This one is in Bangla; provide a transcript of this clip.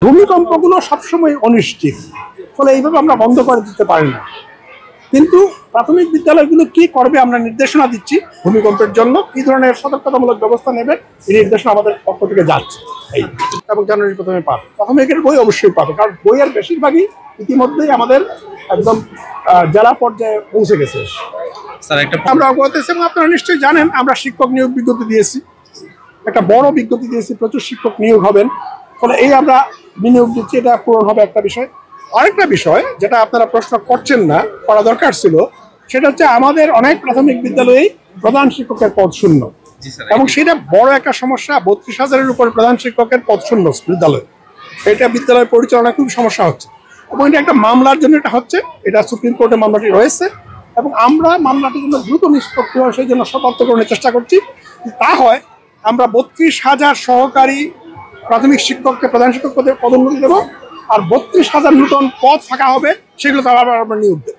ভূমিকম্পগুলো সবসময় অনিশ্চিত, ফলে এইভাবে আমরা বন্ধ করে দিতে পারি না। কিন্তু প্রাথমিক বিদ্যালয়গুলো কি করবে আমরা নির্দেশনা দিচ্ছি, ভূমিকম্পের জন্য কি ধরনের সতর্কতামূলক ব্যবস্থা নেবে এই নির্দেশনা আমাদের পক্ষ থেকে যাচ্ছে। এবং জানুয়ারি প্রথমে পাবে, প্রাথমিকের বই অবশ্যই পাবে, কারণ বইয়ের বেশিরভাগই ইতিমধ্যেই আমাদের একদম জেলা পর্যায়ে পৌঁছে গেছে। আমরা অবগত এবং আপনারা নিশ্চয়ই জানেন আমরা শিক্ষক নিয়োগ বিজ্ঞপ্তি দিয়েছি, একটা বড় বিজ্ঞপ্তি দিয়েছি, প্রচুর শিক্ষক নিয়োগ হবেন, ফলে এই আমরা বিনিয়োগ দিচ্ছি, এটা পূরণ হবে একটা বিষয়। আরেকটা বিষয় যেটা আপনারা প্রশ্ন করছেন না, করা দরকার ছিল, সেটা হচ্ছে আমাদের অনেক প্রাথমিক বিদ্যালয়েই প্রধান শিক্ষকের পদ শূন্য, এবং সেটা বড় একটা সমস্যা। 32,000-এর উপরে প্রধান শিক্ষকের পদ শূন্য বিদ্যালয়, এটা বিদ্যালয় পরিচালনা খুব সমস্যা হচ্ছে, এবং এটা একটা মামলার জন্য এটা হচ্ছে, এটা সুপ্রিম কোর্টে মামলাটি রয়েছে, এবং আমরা মামলাটি জন্য দ্রুত নিষ্পত্তি হয় সেই জন্য সতর্ককরণের চেষ্টা করছি। তা হয় আমরা 32,000 সহকারী প্রাথমিক শিক্ষককে প্রধান শিক্ষক পদে পদোন্নতি দেবো, আর 32,000 নতুন পদ ফাঁকা হবে, সেগুলো তো আবার আমরা নিয়োগ দেবো।